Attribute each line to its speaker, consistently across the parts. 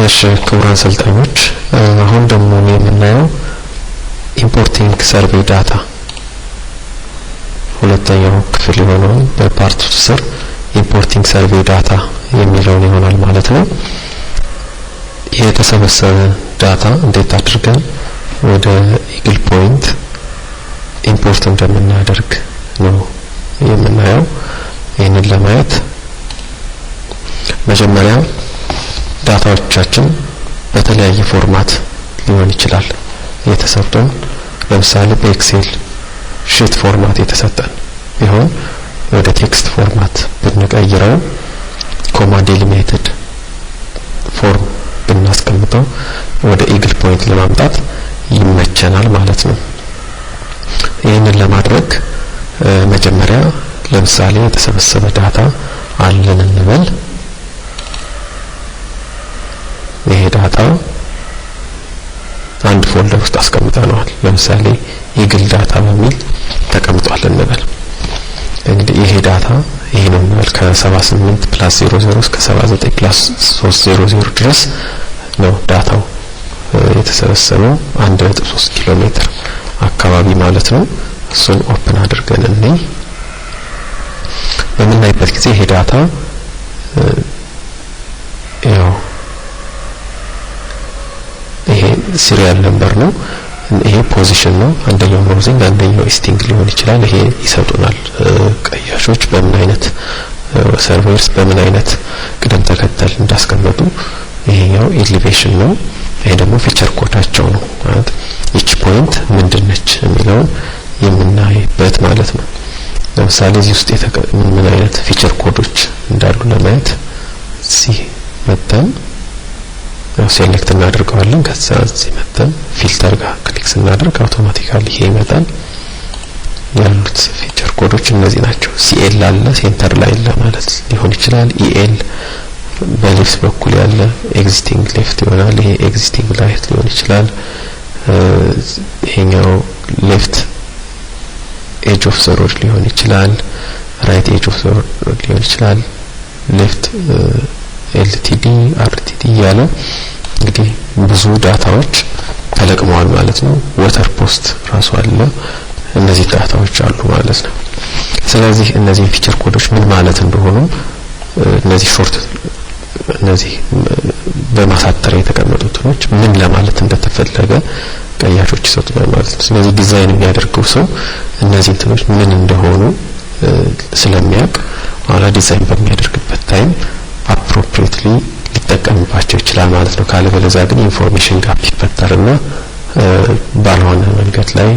Speaker 1: እሺ ክቡራን ሰልጣኞች አሁን ደግሞ የምናየው ኢምፖርቲንግ ሰርቬይ ዳታ ሁለተኛው ክፍል የሆነው በፓርት 2 ስር ኢምፖርቲንግ ሰርቬይ ዳታ የሚለውን ይሆናል ማለት ነው። የተሰበሰበ ዳታ እንዴት አድርገን ወደ ኢግል ፖይንት ኢምፖርት እንደምናደርግ ነው የምናየው። ይህንን ለማየት መጀመሪያ ዳታዎቻችን በተለያየ ፎርማት ሊሆን ይችላል የተሰጠን። ለምሳሌ በኤክሴል ሺት ፎርማት የተሰጠን ቢሆን ወደ ቴክስት ፎርማት ብንቀይረው ኮማ ዲሊሚትድ ፎርም ብናስቀምጠው ወደ ኢግል ፖይንት ለማምጣት ይመቸናል ማለት ነው። ይህንን ለማድረግ መጀመሪያ ለምሳሌ የተሰበሰበ ዳታ አለን እንበል። ይሄ ዳታ አንድ ፎልደር ውስጥ አስቀምጠናል። ለምሳሌ ኢግል ዳታ በሚል ተቀምጧል እንበል። እንግዲህ ይሄ ዳታ ይሄንን ከ78 + 00 እስከ 79 + 300 ድረስ ነው ዳታው የተሰበሰበው 1.3 ኪሎ ሜትር አካባቢ ማለት ነው። እሱን ኦፕን አድርገን እንይ። በምናይበት ጊዜ ይሄ ዳታ ያው ይሄ ሲሪያል ነምበር ነው። ይሄ ፖዚሽን ነው። አንደኛው ሮዚንግ አንደኛው ኢስቲንግ ሊሆን ይችላል። ይሄ ይሰጡናል ቀያሾች በምን አይነት ሰርቨርስ በምን አይነት ቅደም ተከተል እንዳስቀመጡ። ይሄኛው ኤሊቬሽን ነው። ይሄ ደግሞ ፊቸር ኮዳቸው ነው ማለት each ፖይንት ምንድነች የሚለውን የምናይበት ማለት ነው። ለምሳሌ እዚህ ውስጥ ምን አይነት ፊቸር ኮዶች እንዳሉ ለማየት እዚህ መተን ሴሌክት እናደርጋለን። ከዛ እዚህ መተን ፊልተር ጋር ክሊክ ስናደርግ አውቶማቲካሊ ይሄ ይመጣል። ያሉት ፊቸር ኮዶች እነዚህ ናቸው። ሲኤል አለ ሴንተር ላይ ለማለት ሊሆን ይችላል። ኢኤል በሌፍት በኩል ያለ ኤግዚስቲንግ ሌፍት ይሆናል። ይሄ ኤግዚስቲንግ ራይት ሊሆን ይችላል። ይሄኛው ሌፍት ኤጅ ኦፍ ዘ ሮድ ሊሆን ይችላል። ራይት ኤጅ ኦፍ ዘ ሮድ ሊሆን ይችላል። ሌፍት ኤልቲዲ አርቲዲ ያለ እንግዲህ ብዙ ዳታዎች ተለቅመዋል ማለት ነው። ወተር ፖስት ራሱ አለ። እነዚህ ዳታዎች አሉ ማለት ነው። ስለዚህ እነዚህ ፊቸር ኮዶች ምን ማለት እንደሆኑ እነዚህ ሾርት እነዚህ በማሳጠር የተቀመጡት ኖች ምን ለማለት እንደተፈለገ ቀያሾች ይሰጡናል ማለት ነው። ስለዚህ ዲዛይን የሚያደርገው ሰው እነዚህ እንትኖች ምን እንደሆኑ ስለሚያውቅ አላ ዲዛይን በሚያደርግበት ታይም አፕሮፕሪየትሊ ሊጠቀምባቸው ይችላል ማለት ነው። ካለበለዚያ ግን ኢንፎርሜሽን ጋፕ ይፈጠርና ባልሆነ መንገድ ላይ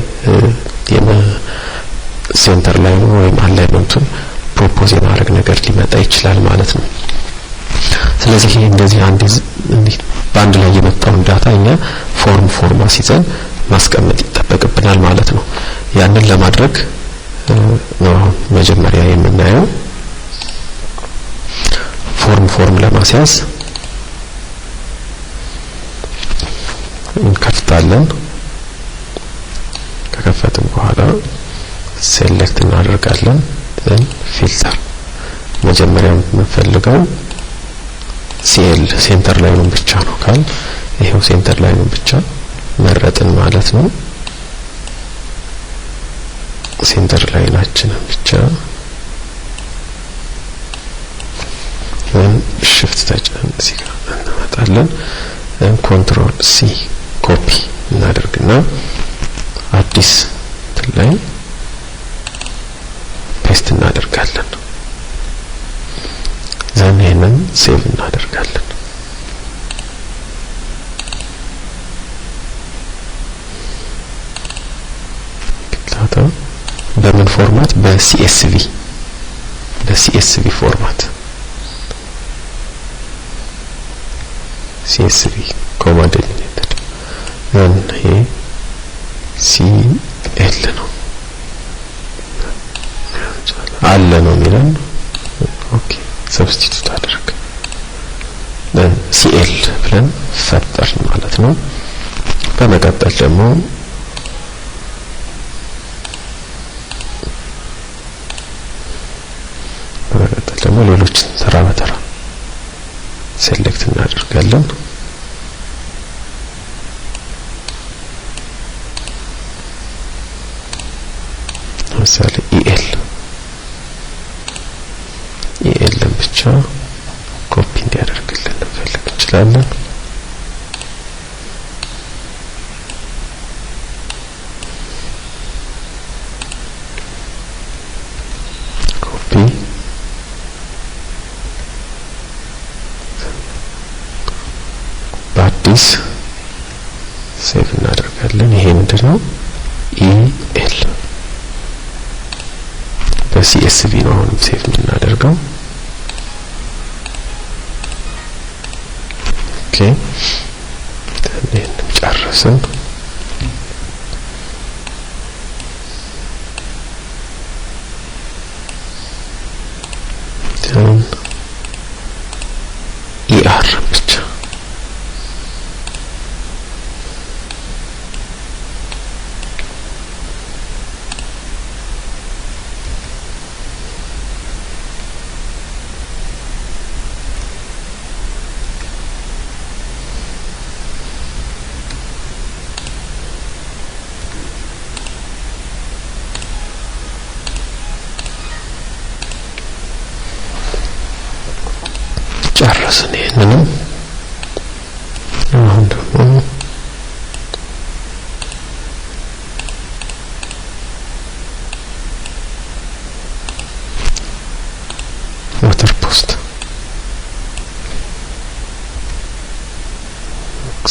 Speaker 1: ሴንተር ላይ ወይም አላይመንቱን ፕሮፖዝ የማድረግ ነገር ሊመጣ ይችላል ማለት ነው። ስለዚህ እንደዚህ በአንድ ላይ የመጣውን ዳታ እኛ ፎርም አስይዘን ማስቀመጥ ይጠበቅብናል ማለት ነው። ያንን ለማድረግ ነው መጀመሪያ የምናየው ፎርም ለማስያዝ እንከፍታለን። ከከፈትን በኋላ ሴሌክት እናደርጋለን። ፊልተር መጀመሪያ የምንፈልገው ሲኤል ሴንተር ላይኑን ብቻ ነው ካል ይሄው ሴንተር ላይኑን ብቻ መረጥን ማለት ነው። ሴንተር ላይናችንን ብቻ shift ተጭነን እዚህ ጋር እናመጣለን። ኮንትሮል ሲ ኮፒ እናደርግና አዲስ ላይ ፔስት እናደርጋለን። ዘመንን ሴቭ እናደርጋለን። ዳታ በምን ፎርማት? በሲኤስቪ ፎርማት CSV ኮማ ዲሊሚትድ ይሄ ሲኤል ነው አለ ነው የሚለን። ኦኬ ሰብስቲቱት አድርግ ሲኤል ብለን ፈጠርን ማለት ነው። በመቀጠል ደግሞ ሌሎች ተራ በተራ ሴሌክት እናደርጋለን። እንችላለን። ኮፒ በአዲስ ሴቭ እናደርጋለን። ይሄ ምንድነው? ኢኤል በሲኤስቪ ነው አሁን ሴቭ የምናደርገው። ኦኬ ይሄንን ጨረስን። ኢአር ብቻ ጨረስን። ይሄንንም አሁን ደግሞ ዋተር ፖስት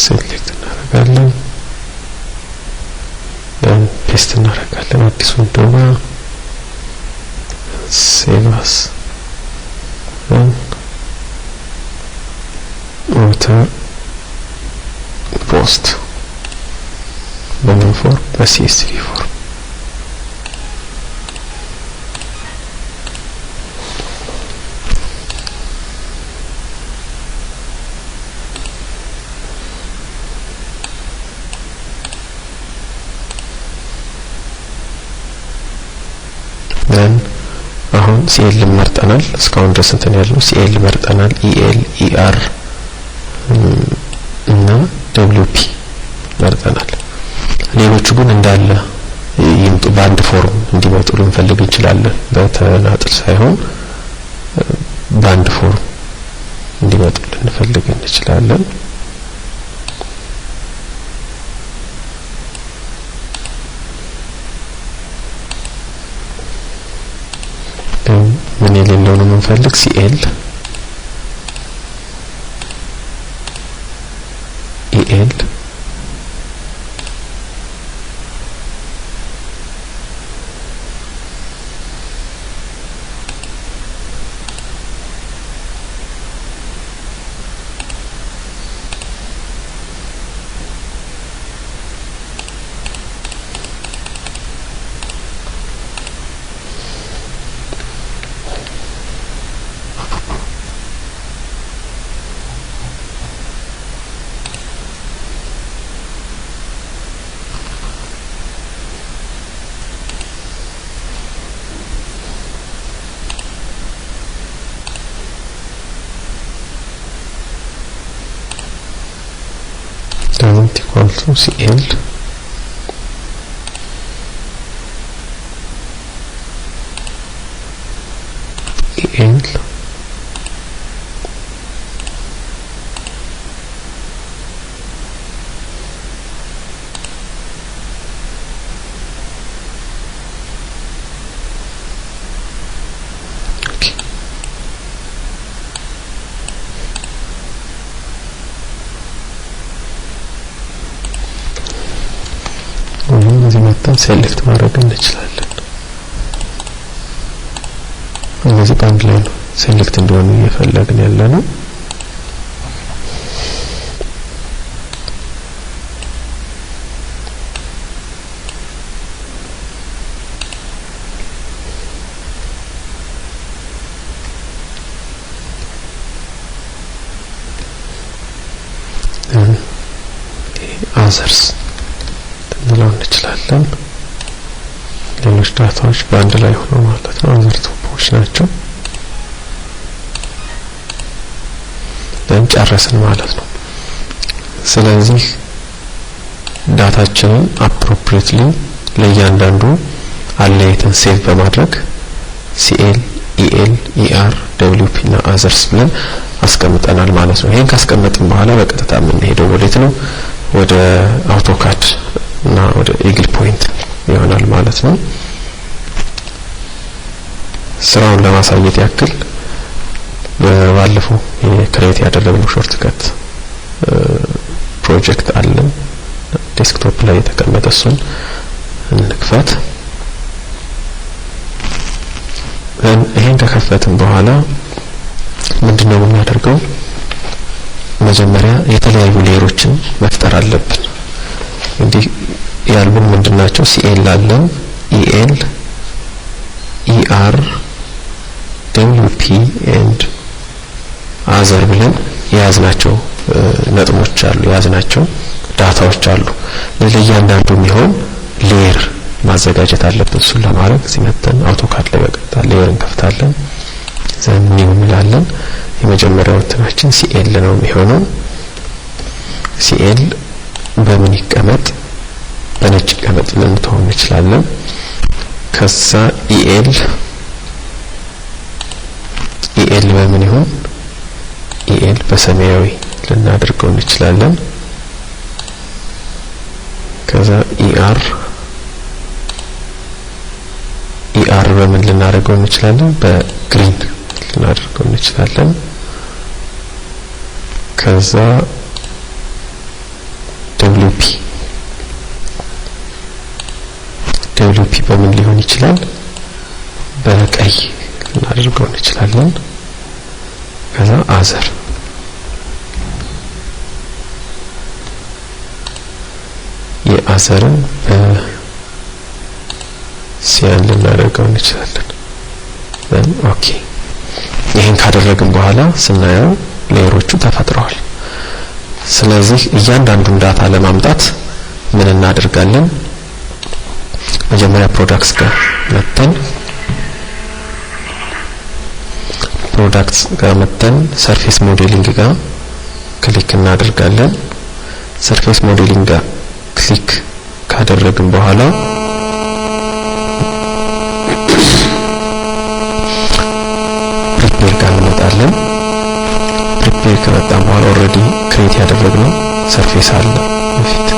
Speaker 1: ሴሌክት እናደርጋለን። ፔስት እናደርጋለን አዲሱን ዶማ ሴቫስ ዋተር ፖስት በምን ፎርም? በሲኤስቪ ፎርም። አሁን ሲኤል መርጠናል። እስካሁን ድረስ እንትን ያለው ሲኤል መርጠናል። ኢኤል ኢአር እና ደብሊውፒ መርጠናል። ሌሎቹ ግን እንዳለ ይምጡ በአንድ ፎርም እንዲመጡ ልንፈልግ እንችላለን። በተናጥል ሳይሆን በአንድ ፎርም እንዲመጡ ልንፈልግ እንችላለን። ምን የሌለው ነው የምንፈልግ? ሲኤል ኢኤል equal to CL EL ሴሌክት ማድረግ እንችላለን። እነዚህ ባንድ ላይ ነው ሴሌክት እንዲሆኑ እየፈለግን ያለነው። አዘርስ ልንለው እንችላለን። ሌሎች ዳታዎች በአንድ ላይ ሆነው ማለት ነው። አዘር ቶፖች ናቸው። ጨረስን ማለት ነው። ስለዚህ ዳታችንን አፕሮፕሪየትሊ ለእያንዳንዱ አለይተን ሴቭ በማድረግ ሲኤል ኢኤል ኢአር ደብሊውፒ እና አዘርስ ብለን አስቀምጠናል ማለት ነው። ይሄን ካስቀመጥን በኋላ በቀጥታ የምንሄደው ወዴት ነው? ወደ አውቶካድ እና ወደ ኢግል ፖይንት ይሆናል ማለት ነው። ስራውን ለማሳየት ያክል ባለፈው ክሬት ያደረግነው ሾርትከት ፕሮጀክት አለ ዴስክቶፕ ላይ የተቀመጠ እሱን እንክፈት። ይሄን ከከፈትን በኋላ ምንድነው የምናደርገው? መጀመሪያ የተለያዩ ሌየሮችን መፍጠር አለብን። እንግዲህ ያሉን ምንድናቸው? ሲኤል አለን፣ ኢኤል፣ ኢአር፣ ደብሊውፒ ኤንድ አዘር ብለን የያዝናቸው ነጥቦች አሉ፣ የያዝናቸው ዳታዎች አሉ። ለእያንዳንዱ የሚሆን ሌየር ማዘጋጀት አለብን። እሱን ለማድረግ እዚህ መተን አውቶካድ ላይ በቀጥታ ሌየር እንከፍታለን። ዘን ኒው እንላለን። የመጀመሪያው እንትናችን ሲኤል ነው የሚሆነው። ሲኤል በምን ይቀመጥ? በነጭ ይቀመጥ ልንተው እንችላለን። ከዛ ኢኤል በምን ይሁን? ኢኤል በሰማያዊ ልናደርገው እንችላለን። ከዛ ኢአር በምን ልናደርገው እንችላለን? በግሪን ልናደርገው እንችላለን። ከዛ ደብሊውፒ በምን ሊሆን ይችላል? በቀይ ልናደርገው እንችላለን። ከዛ አዘር የአዘርን በሲያን ልናደርገው እንችላለን። ኦኬ ይሄን ካደረግን በኋላ ስናየው ሌየሮቹ ተፈጥረዋል። ስለዚህ እያንዳንዱን ዳታ ለማምጣት ምን እናደርጋለን? መጀመሪያ ፕሮዳክትስ ጋር መተን ሰርፌስ ሞዴሊንግ ጋር ክሊክ እናደርጋለን። ሰርፌስ ሞዴሊንግ ጋር ክሊክ ካደረግን በኋላ ፕሪፔር ጋር እንመጣለን። ፕሪፔር ከመጣን በኋላ ኦልሬዲ ክሬት ያደረግነው ሰርፌስ አለ። በፊት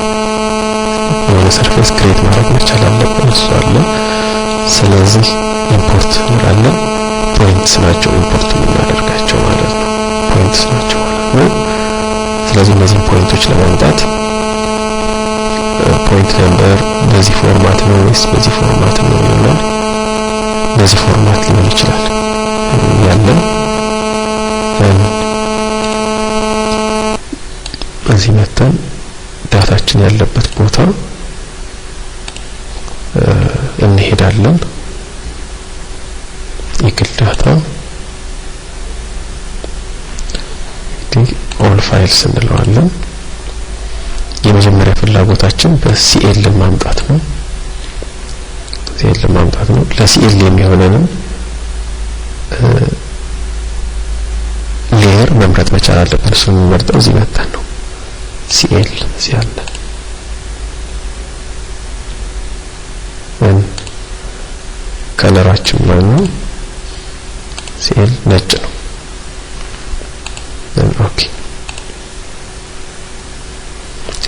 Speaker 1: የሆነ ሰርፌስ ክሬት ማድረግ መቻል አለብን፣ እሱ አለ። ስለዚህ ኢምፖርት እንላለን። ፖይንትስ ናቸው ኢምፖርት የምናደርጋቸው ማለት ነው። ፖይንትስ ናቸው ማለት ነው። ስለዚህ እነዚህ ፖይንቶች ለማምጣት ፖይንት ነምበር በዚህ ፎርማት ነው ወይስ በዚህ ፎርማት ነው ይላል። በዚህ ፎርማት ሊሆን ይችላል ያለን እዚህ መተን ዳታችን ያለበት ቦታ እንሄዳለን። ኢግል ዳታ ኦል ፋይልስ እንለዋለን። የመጀመሪያ ፍላጎታችን በሲኤል ማምጣት ነው። ለሲኤል የሚሆነንም ሌየር መምረጥ መቻል አለብን። እሱን መርጠው እዚህ መጣን ነው ሲኤል ሲያለ ከለራችን ነው ሲኤል ነጭ ነው። ኦኬ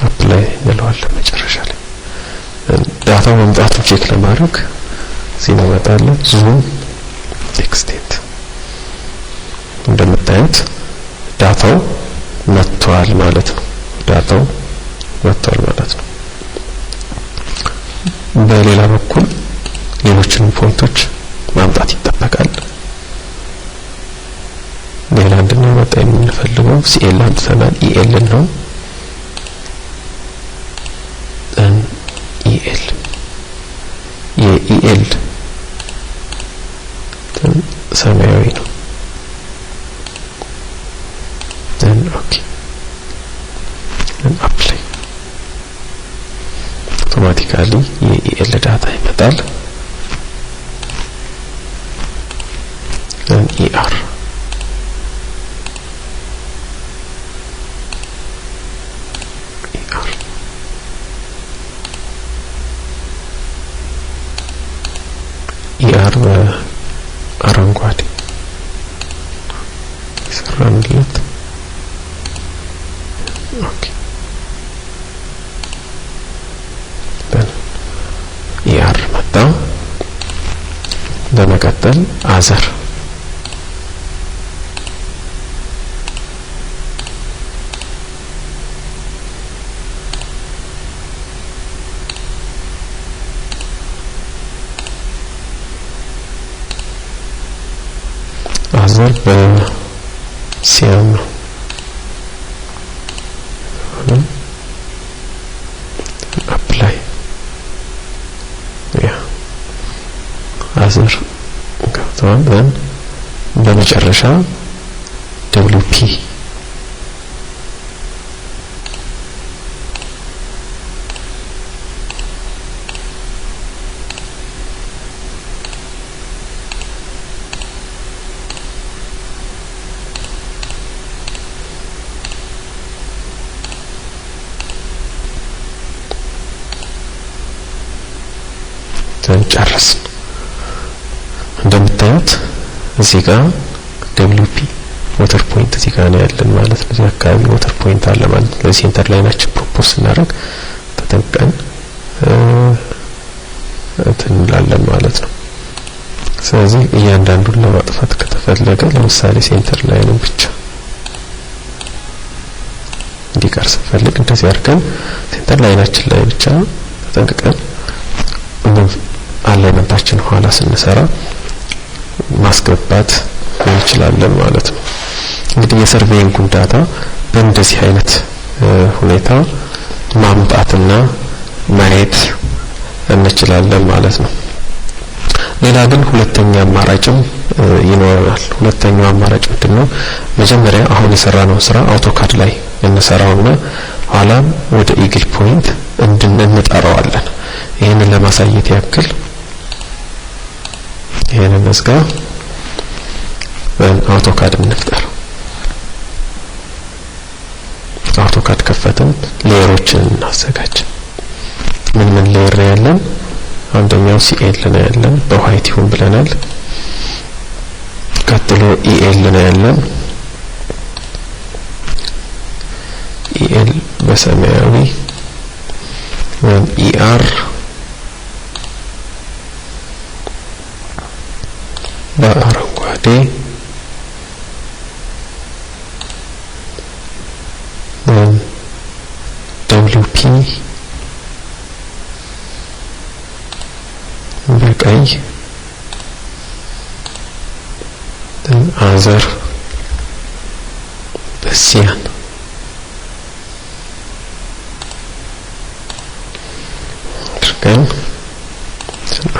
Speaker 1: አፕላይ እንለዋለን። መጨረሻ ላይ ዳታው መምጣቱን ቼክ ለማድረግ እዚህ እንመጣለን። ዙም ኤክስቴንት እንደምታዩት ዳታው መጥቷል ማለት ነው። በሌላ በኩል ሌሎችን ፖይንቶች ማምጣት ይጠበቃል። ሌላ እንድናመጣ የምንፈልገው ሲኤል አምጥተናል። ኢኤል ነው። የኢኤል ሰማያዊ ነው። ኦኬ አፕላይ አውቶማቲካሊ የኢኤል ዳታ ይመጣል። ኢአር ኢአር በአረንጓዴ ሰራንለት በመቀጠል አዘር በሲያም አፕላይ አዘር ገብቷል። በመጨረሻ WP ጨረስን። እንደምታዩት እዚህ ጋር WP ሞተር ፖይንት እዚህ ጋር ነው ያለን ማለት ነው። እዚህ አካባቢ ሞተር ፖይንት አለ ማለት ነው። ለሴንተር ላይናችን ፕሮፖዝ ስናደርግ ተጠንቀን እንላለን ማለት ነው። ስለዚህ እያንዳንዱን ለማጥፋት ከተፈለገ ለምሳሌ ሴንተር ላይኑን ብቻ እንዲቀር ስንፈልግ እንደዚህ አድርገን ሴንተር ላይናችን ላይ ብቻ ተጠንቅቀን አላይመንታችን ኋላ ስንሰራ ማስገባት እንችላለን ማለት ነው። እንግዲህ የሰርቬይንግ ዳታ በእንደዚህ አይነት ሁኔታ ማምጣትና ማየት እንችላለን ማለት ነው። ሌላ ግን ሁለተኛ አማራጭም ይኖራል። ሁለተኛው አማራጭ ምንድነው? መጀመሪያ አሁን የሰራነው ስራ አውቶካድ ላይ እንሰራውና ኋላም ወደ ኢግል ፖይንት እንጠራዋለን። ይሄንን ለማሳየት ያክል ይሄንን መስጋ አውቶካድ እንፍጠር። አውቶካድ ከፈተን ሌየሮችን እናዘጋጅ። ምን ሌየር ያለን? አንደኛው CL ነው ያለን፣ በዋይት ይሁን ብለናል። ቀጥሎ EL ነው ያለን፣ EL በሰማያዊ ER በአረንጓዴ WP በቀይ አዘር በሲያን አድርገን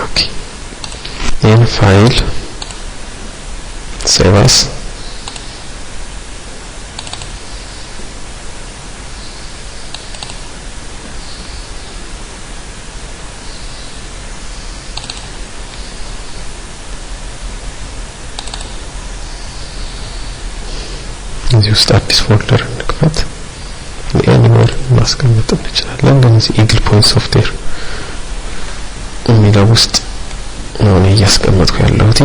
Speaker 1: ኦኬ ይህን ፋይል ሴቭ አስ እዚህ ውስጥ አዲስ ፎልደር እንክፈት። ኤኒዌር ማስቀመጥ እንችላለን። ለዚህ ኢግል ፖይንት ሶፍትዌር የሚለው ውስጥ ነው እያስቀመጥኩ ያለሁት።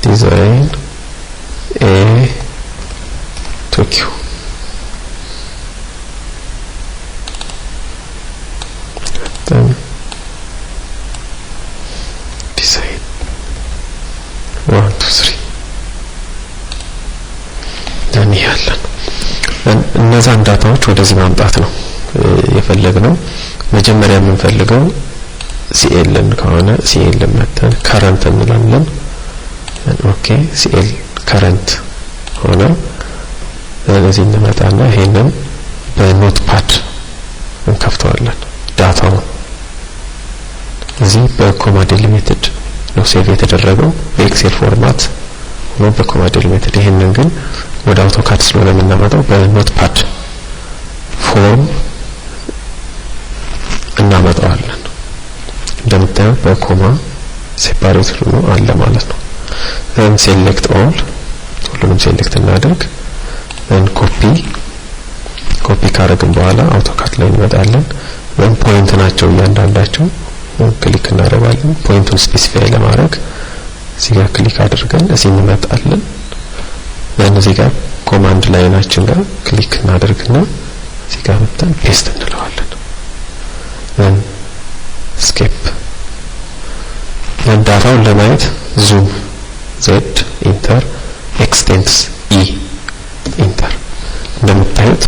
Speaker 1: ዲዛይን ቶኪዮ ዲዛይን 1 2 3 ደን ያለን እነዛን ዳታዎች ወደዚህ ማምጣት ነው የፈለግነው። መጀመሪያ የምንፈልገው CL ከሆነ CL መተን ከረንት እንላለን። ኦኬ CL ከረንት ሆነ። ስለዚህ እንመጣና ይሄንን በኖትፓድ እንከፍተዋለን። ዳታው እዚህ በኮማ ዲሊሚትድ ነው ሴቭ የተደረገው በኤክሴል ፎርማት ነው በኮማ ዲሊሚትድ። ይሄንን ግን ወደ አውቶካድ ስለሆነ የምናመጣው በኖትፓድ ፎርም እናመጣዋለን። እንደምታዩት በኮማ ሴፓሬት ሆኖ አለ ማለት ነው። then select all ሁሉንም ሴሌክት እናደርግ። then ኮፒ ካደረግን በኋላ አውቶካድ ላይ እንመጣለን። then ፖይንት ናቸው እያንዳንዳቸው ክሊክ እናደርጋለን። ፖይንቱን ስፔሲፋይ ለማድረግ እዚህ ጋር ክሊክ አድርገን እዚህ እንመጣለን። then እዚህ ጋር ኮማንድ ላይናችን ጋር ክሊክ እናደርግና እዚህ ጋር መጥተን ፔስት እንለዋለን። then escape ዳታውን ለማየት zoom z ኢንተር extends e ኢንተር እንደምታዩት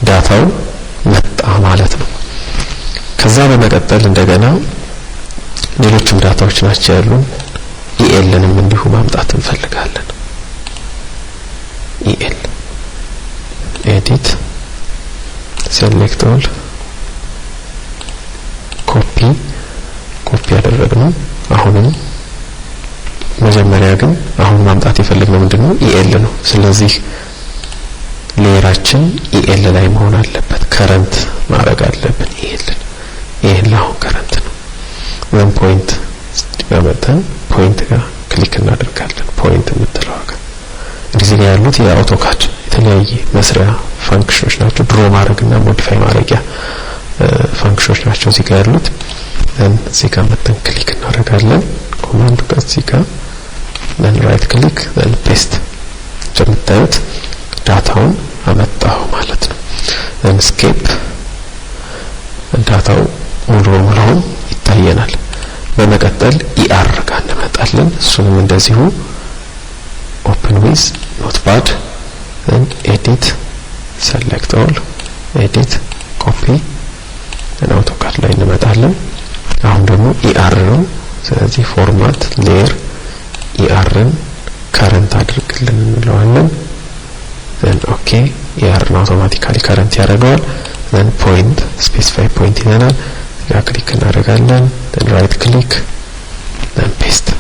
Speaker 1: ዳታው መጣ ማለት ነው። ከዛ በመቀጠል እንደገና ሌሎችም ዳታዎች ናቸው ያሉን ELንም እንዲሁ ማምጣት እንፈልጋለን። EL edit select all copy ያደረግነው አሁንም መጀመሪያ ግን አሁን ማምጣት የፈለግነው ምንድነው EL ነው። ስለዚህ ሌየራችን EL ላይ መሆን አለበት። ከረንት ማድረግ አለብን EL አሁን ከረንት ነው። ወን ፖይንት ያመጣን ፖይንት ጋር ክሊክ እናደርጋለን። ፖይንት የምትለው ጋር እዚህ ጋር ያሉት የአውቶካድ የተለያየ መስሪያ ፋንክሽኖች ናቸው። ድሮ ማድረግና ሞዲፋይ ማድረጊያ ፋንክሽኖች ናቸው እዚህ ጋር ያሉት። እዚህ ጋር መተን ክሊክ እናደርጋለን። ኮማንድ ጋር እዚህ ጋር then right click then paste እንደምታዩት ዳታውን አመጣው ማለት ነው። then escape ዳታው ሙሉ በሙሉ ይታየናል። በመቀጠል ER ጋር እንመጣለን። እሱንም እንደዚሁ open with notepad then edit select all edit copy then AutoCAD ላይ እንመጣለን። አሁን ደግሞ ER ነው። ስለዚህ ፎርማት ሌየር ERን ከረንት አድርግልን እንለዋለን። then okay ERን አውቶማቲካሊ ከረንት ያደርገዋል። then point specify point ይለናል። ያ ክሊክ እናደርጋለን። then right click then paste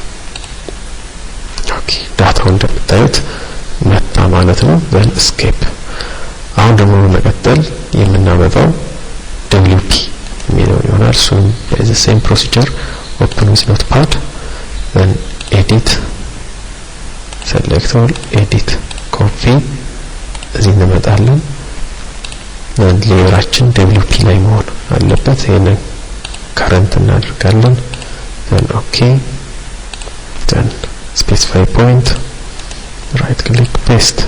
Speaker 1: okay ዳታው እንደምታዩት መጣ ማለት ነው። then escape አሁን ደግሞ በመቀጠል የምናመጣው WP የሚለው ይሆናል። እሱም the same procedure open with notepad then edit select all edit copy እዚህ እንመጣለን። then ሌየራችን WP ላይ መሆን አለበት። ይሄንን ከረንት እናደርጋለን። then okay then specify point right click paste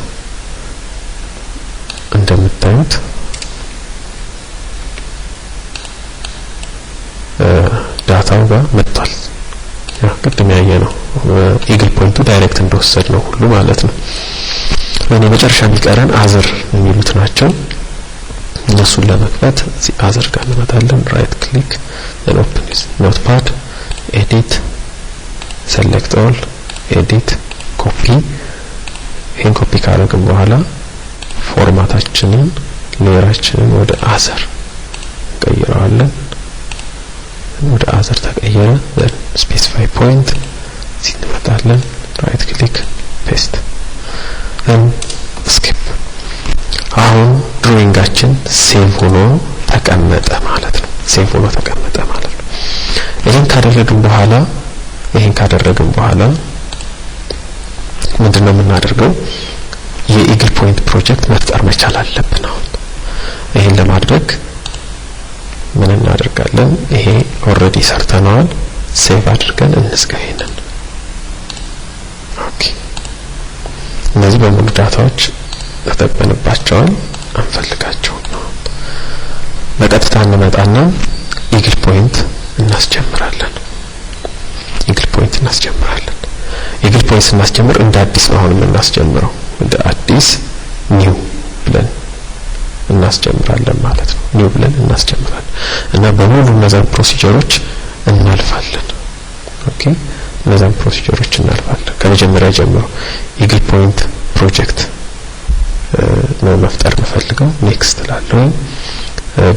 Speaker 1: እንደምታዩት ዳታው ጋር መጥቷል። ያ ቅድም ያየነው ኢግል ፖይንቱ ዳይሬክት እንደወሰድ ነው ሁሉ ማለት ነው። ለኔ መጨረሻ የሚቀረን አዘር የሚሉት ናቸው። እነሱን ለመክፈት እዚህ አዘር ጋር እንመጣለን። ራይት ክሊክ then open with notepad edit select all edit copy ይሄን ኮፒ ካደረግን በኋላ ፎርማታችንን ሌየራችንን ወደ አዘር እንቀይረዋለን። ወደ አዘር ተቀየረ። then specify point እዚህ እንመጣለን። ራይት ክሊክ ፔስት then escape አሁን ድሮይንጋችን ሴቭ ሆኖ ተቀመጠ ማለት ነው። ሴቭ ሆኖ ተቀመጠ ማለት ነው። ይሄን ካደረግን በኋላ ምንድነው የምናደርገው? የኢግል ፖይንት ፕሮጀክት መፍጠር መቻል አለብን። አሁን ይሄን ለማድረግ ምን እናደርጋለን? ይሄ ኦሬዲ ሰርተናል። ሴቭ አድርገን እንዝጋ ይሄንን። ኦኬ እነዚህ በሙሉ ዳታዎች ተጠቅመንባቸዋል። አንፈልጋቸውም ነው። በቀጥታ እንመጣና ኢግል ፖይንት እናስጀምራለን። ኢግል ፖይንት ስናስጀምር እንደ አዲስ ነው አሁን የምናስጀምረው። እንደ አዲስ ኒው ብለን እናስጀምራለን ማለት ነው። ኒው ብለን እናስጀምራለን እና በሙሉ እነዛን ፕሮሲጀሮች እናልፋለን። ኦኬ እነዛን ፕሮሲጀሮች እናልፋለን ከመጀመሪያ ጀምሮ። ኢግል ፖይንት ፕሮጀክት ነው መፍጠር የምፈልገው። ኔክስት ላለው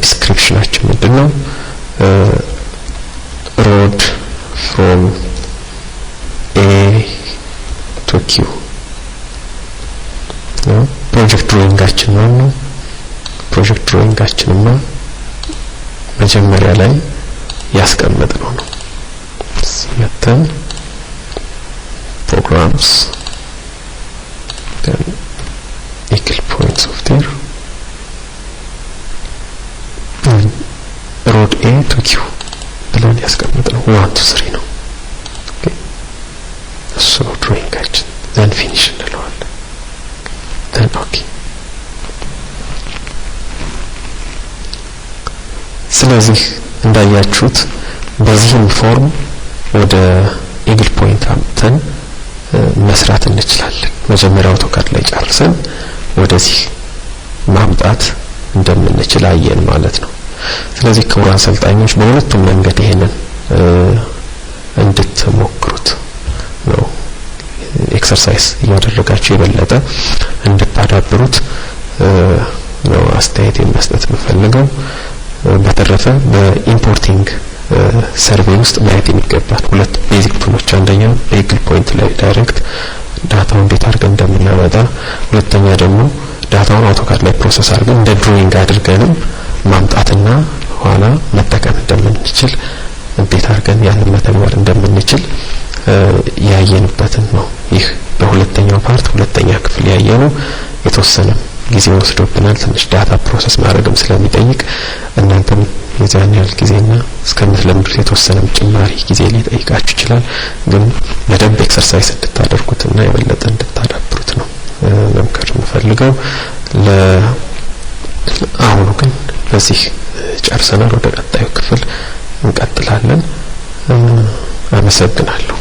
Speaker 1: ዲስክሪፕሽናችን ምንድነው? road from A to Q ነው። ፕሮጀክት ድሮይንጋችን ነው። ፕሮጀክት ድሮይንጋችንማ መጀመሪያ ላይ ያስቀመጥነው ነው። ሲመተን programs then equal point software road A to Q ብለን ያስቀመጥነው 1 2 3 ነው። ኦኬ እሱ ድሮይንጋችን then finish እንለዋለን። then okay ስለዚህ እንዳያችሁት በዚህም ፎርም ወደ ኢግል ፖይንት አምጥተን መስራት እንችላለን። መጀመሪያ አውቶካድ ላይ ጨርሰን ወደዚህ ማምጣት እንደምንችል አየን ማለት ነው። ስለዚህ ክቡራን አሰልጣኞች በሁለቱም መንገድ ይሄንን እንድትሞክሩት ነው ኤክሰርሳይዝ እያደረጋችሁ የበለጠ እንድታዳብሩት ነው አስተያየት መስጠት የምፈልገው። በተረፈ በኢምፖርቲንግ ሰርቬይ ውስጥ ማየት የሚገባን ሁለት ቤዚክ ቱሎች፣ አንደኛው በኢግል ፖይንት ላይ ዳይሬክት ዳታውን እንዴት አድርገን እንደምናመጣ፣ ሁለተኛ ደግሞ ዳታውን አውቶካድ ላይ ፕሮሰስ አድርገን እንደ ድሮይንግ አድርገንም ማምጣትና ኋላ መጠቀም እንደምንችል እንዴት አድርገን ያንን መተግበር እንደምንችል ያየንበትን ነው። ይህ በሁለተኛው ፓርት ሁለተኛ ክፍል ያየነው የተወሰነ ጊዜ ወስዶብናል። ትንሽ ዳታ ፕሮሰስ ማድረግም ስለሚጠይቅ እናንተም የዛን ያህል ጊዜና እስከምትለምዱት የተወሰነም ጭማሪ ጊዜ ሊጠይቃችሁ ይችላል። ግን በደንብ ኤክሰርሳይዝ እንድታደርጉትና የበለጠ እንድታዳብሩት ነው መምከር የምፈልገው። ለአሁኑ ግን በዚህ ጨርሰናል። ወደ ቀጣዩ ክፍል እንቀጥላለን። አመሰግናለሁ።